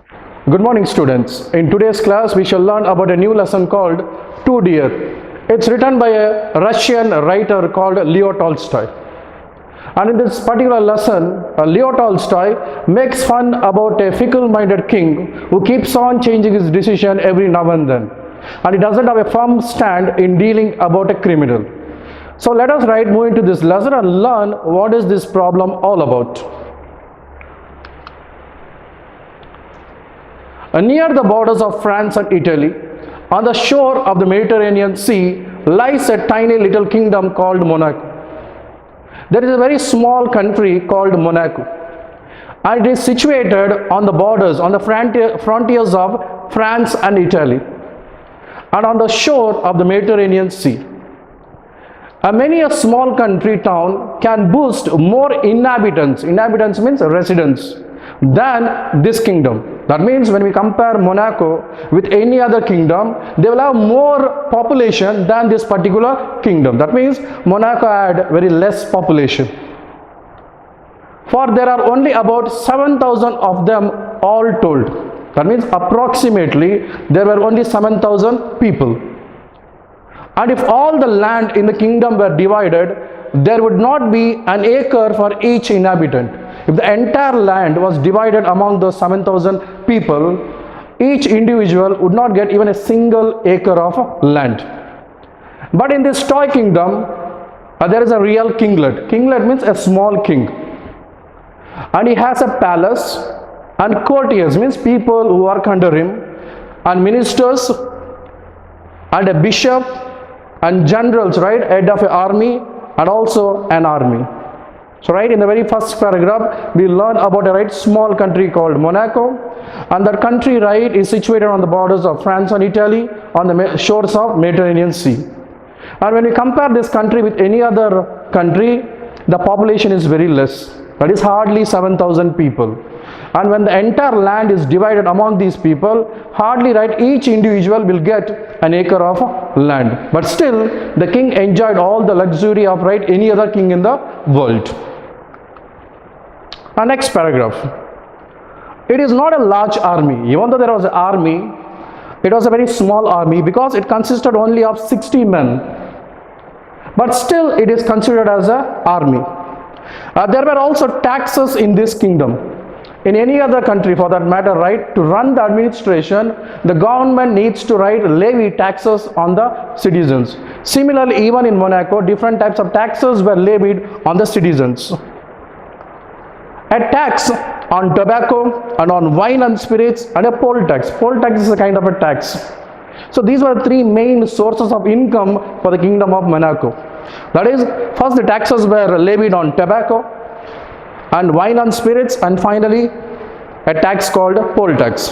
Good morning, students. In today's class, we shall learn about a new lesson called Two Deer. It's written by a Russian writer called Leo Tolstoy. And in this particular lesson, Leo Tolstoy makes fun about a fickle-minded king who keeps on changing his decision every now and then. And he doesn't have a firm stand in dealing about a criminal. So let us move into this lesson and learn what is this problem all about. Near the borders of France and Italy, on the shore of the Mediterranean Sea, lies a tiny little kingdom called Monaco. There is a very small country called Monaco, and it is situated on the borders, on the frontiers of France and Italy, and on the shore of the Mediterranean Sea. Many a small country town can boast more inhabitants means residents, than this kingdom. That means when we compare Monaco with any other kingdom, they will have more population than this particular kingdom. That means Monaco had very less population. For there are only about 7,000 of them all told. That means approximately there were only 7,000 people. And if all the land in the kingdom were divided, there would not be an acre for each inhabitant. If the entire land was divided among those 7,000 people, each individual would not get even a single acre of land. But in this toy kingdom, there is a real kinglet. Kinglet means a small king. And he has a palace, and courtiers means people who work under him, and ministers, and a bishop, and generals, head of an army, and also an army. So in the very first paragraph, we learn about a small country called Monaco, and that country is situated on the borders of France and Italy, on the shores of Mediterranean Sea. And when we compare this country with any other country, the population is very less. That is hardly 7,000 people. And when the entire land is divided among these people, hardly each individual will get an acre of land. But still, the king enjoyed all the luxury of any other king in the world. Our next paragraph. It is not a large army. Even though there was an army, it was a very small army because it consisted only of 60 men. But still, it is considered as an army. There were also taxes in this kingdom. In any other country for that matter, to run the administration, the government needs to levy taxes on the citizens. Similarly, even in Monaco, different types of taxes were levied on the citizens. A tax on tobacco and on wine and spirits, and a poll tax. Poll tax is a kind of a tax. So these were three main sources of income for the kingdom of Monaco. That is, first the taxes were levied on tobacco and wine and spirits, and finally a tax called poll tax.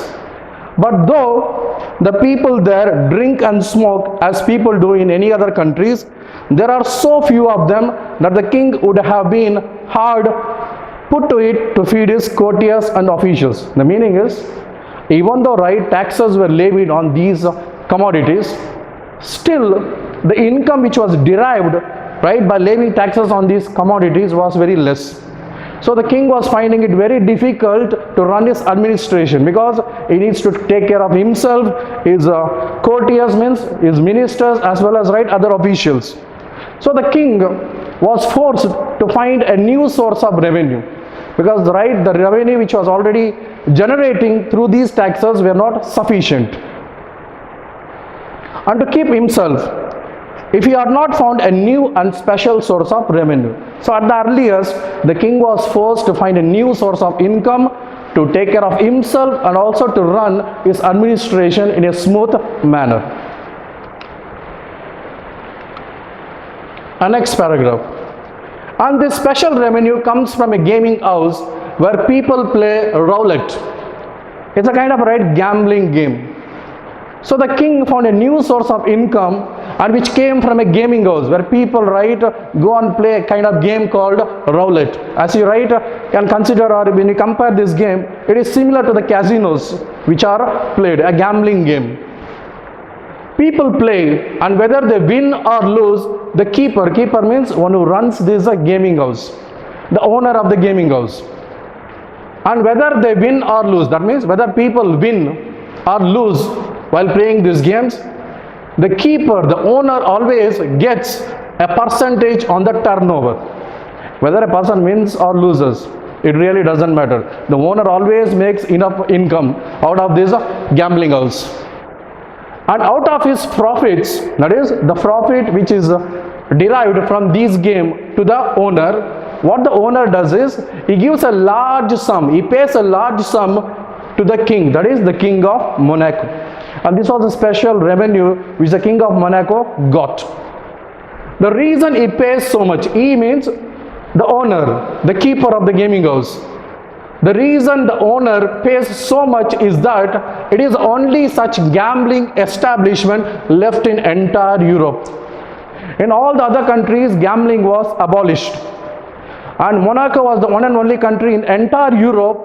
But though the people there drink and smoke as people do in any other countries, there are so few of them that the king would have been hard put to it to feed his courtiers and officials. The meaning is, even though taxes were levied on these commodities, still the income which was derived by levying taxes on these commodities was very less. So the king was finding it very difficult to run his administration because he needs to take care of himself, his courtiers means his ministers, as well as other officials. So the king was forced to find a new source of revenue because the revenue which was already generating through these taxes were not sufficient. And to keep himself, if he had not found a new and special source of revenue. So at the earliest, the king was forced to find a new source of income to take care of himself and also to run his administration in a smooth manner. Our next paragraph. And this special revenue comes from a gaming house where people play roulette. It's a kind of gambling game. So the king found a new source of income, and which came from a gaming house where people go and play a kind of game called roulette. As you can consider, or when you compare this game, it is similar to the casinos which are played, a gambling game. People play, and whether they win or lose, the keeper means one who runs this gaming house, the owner of the gaming house, And whether they win or lose, that means whether people win or lose while playing these games, the keeper, the owner always gets a percentage on the turnover. Whether a person wins or loses, it really doesn't matter. The owner always makes enough income out of this gambling house. And out of his profits, that is the profit which is derived from this game to the owner, what the owner does is he gives a large sum, he pays a large sum to the king, that is the king of Monaco. And this was a special revenue which the king of Monaco got. The reason he pays so much, he means the owner, the keeper of the gaming house. The reason the owner pays so much is that it is only such gambling establishment left in entire Europe. In all the other countries, gambling was abolished. And Monaco was the one and only country in entire Europe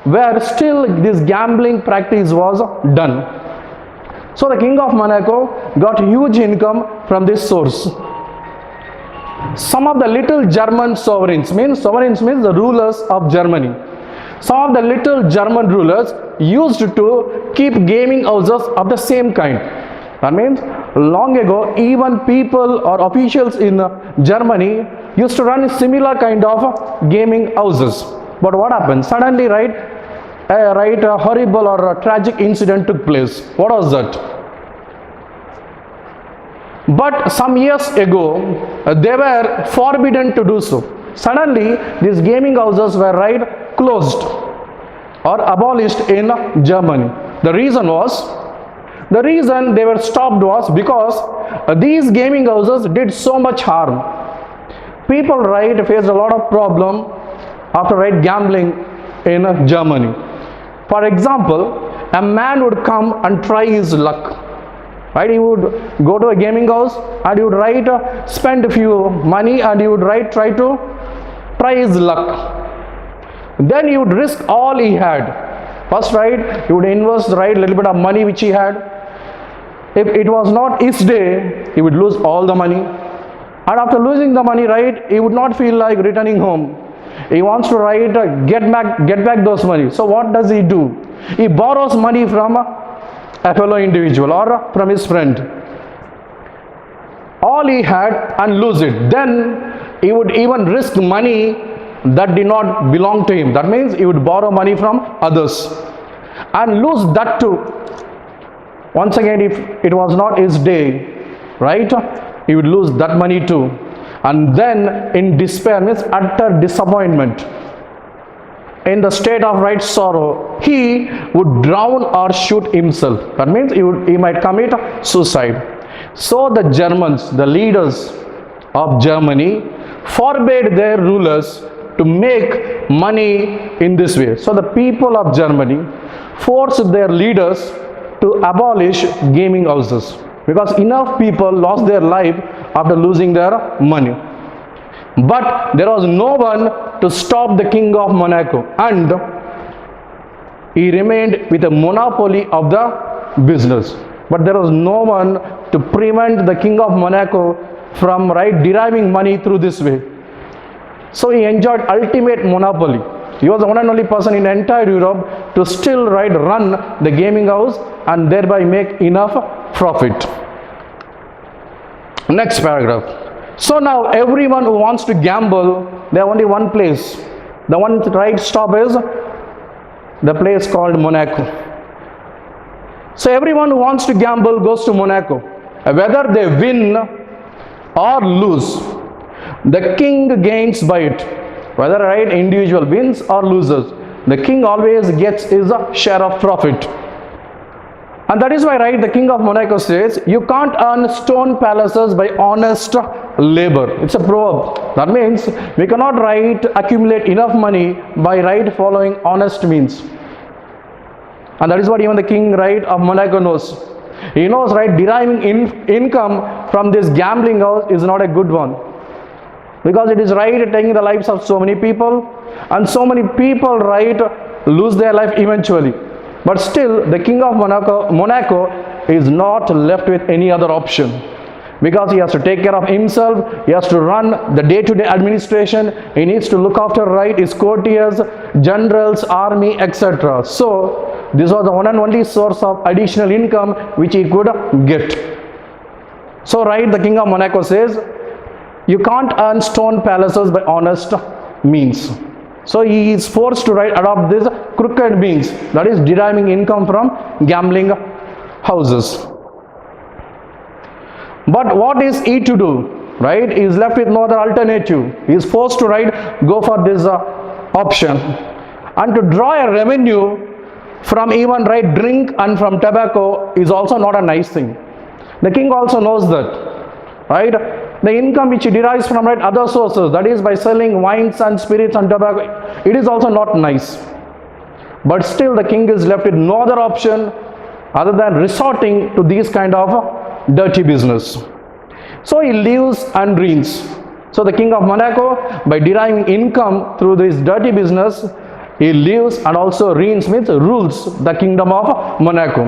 where still this gambling practice was done. So the king of Monaco got huge income from this source. Some of the little German sovereigns means the rulers of Germany. Some of the little German rulers used to keep gaming houses of the same kind. That means long ago even people or officials in Germany used to run similar kind of gaming houses. But what happened? Suddenly, a horrible or a tragic incident took place. What was that? But some years ago, they were forbidden to do so. Suddenly, these gaming houses were closed or abolished in Germany. The reason they were stopped was because these gaming houses did so much harm. People faced a lot of problem after gambling in Germany. For example, a man would come and try his luck. He would go to a gaming house and he would spend a few money and he would try to try his luck. Then he would risk all he had. First, he would invest a little bit of money which he had. If it was not his day, he would lose all the money. And after losing the money, he would not feel like returning home. He wants to get back those money. So what does he do? He borrows money from a fellow individual or from his friend. All he had and lose it. Then he would even risk money that did not belong to him. That means he would borrow money from others and lose that too. Once again, if it was not his day, he would lose that money too. And then in despair, means utter disappointment, in the state of sorrow, he would drown or shoot himself. That means he might commit suicide. So the Germans, the leaders of Germany, forbade their rulers to make money in this way. So the people of Germany forced their leaders to abolish gaming houses because enough people lost their life after losing their money. But there was no one to stop the king of Monaco, and he remained with a monopoly of the business. But there was no one to prevent the king of Monaco from deriving money through this way. So he enjoyed ultimate monopoly. He was the one and only person in entire Europe to still run the gaming house and thereby make enough profit. Next paragraph. So now everyone who wants to gamble, they have only one place. The one right stop is the place called Monaco. So everyone who wants to gamble goes to Monaco. Whether they win or lose, the king gains by it. Whether individual wins or loses, the king always gets his share of profit. And that is why the king of Monaco says, you can't earn stone palaces by honest labor. It's a proverb. That means we cannot accumulate enough money by following honest means. And that is what even the king of Monaco knows. He knows deriving income from this gambling house is not a good one, because it is taking the lives of so many people, and so many people lose their life eventually. But still the king of Monaco is not left with any other option. because he has to take care of himself, he has to run the day-to-day administration, he needs to look after right his courtiers, generals, army, etc. So this was the one and only source of additional income which he could get. So right, the king of Monaco says, you can't earn stone palaces by honest means. So he is forced to adopt this crooked means, that is deriving income from gambling houses. But what is he to do? Right? He is left with no other alternative. He is forced to go for this option. And to draw a revenue from even drink and from tobacco is also not a nice thing. The king also knows that. Right? The income which he derives from other sources, that is by selling wines and spirits and tobacco, it is also not nice. But still the king is left with no other option other than resorting to these kind of dirty business. So he lives and reigns. So the king of Monaco, by deriving income through this dirty business, he lives and also reigns, means rules the kingdom of Monaco.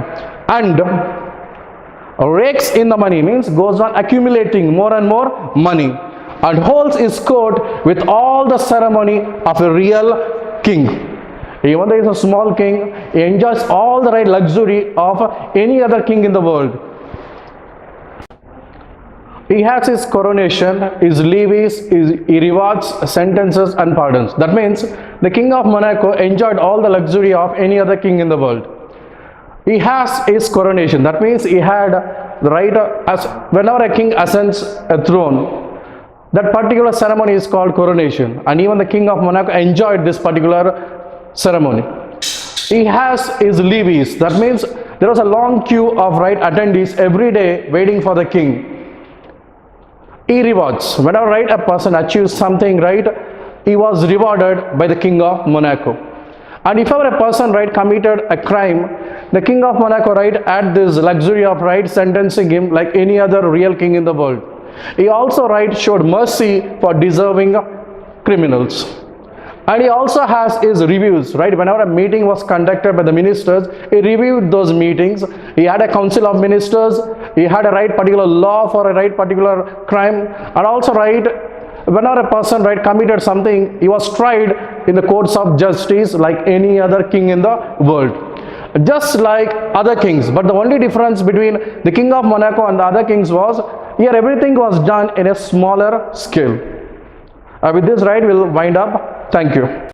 And rakes in the money, means goes on accumulating more and more money, and holds his court with all the ceremony of a real king. Even though he is a small king, he enjoys all the luxury of any other king in the world. He has his coronation, his levees, he rewards, sentences and pardons. That means the king of Monaco enjoyed all the luxury of any other king in the world. He has his coronation. That means he had the right, as whenever a king ascends a throne, that particular ceremony is called coronation. And even the king of Monaco enjoyed this particular ceremony. He has his levees. That means there was a long queue of attendees every day waiting for the king. He rewards. Whenever a person achieves something he was rewarded by the king of Monaco. And if ever a person committed a crime, the king of Monaco had this luxury of sentencing him like any other real king in the world. He also showed mercy for deserving criminals. And he also has his reviews. Whenever a meeting was conducted by the ministers, he reviewed those meetings. He had a council of ministers. He had a particular law for a particular crime. And also whenever a person committed something, he was tried in the courts of justice like any other king in the world, just like other kings. But the only difference between the king of Monaco and the other kings was, here everything was done in a smaller scale. With this we'll wind up. Thank you.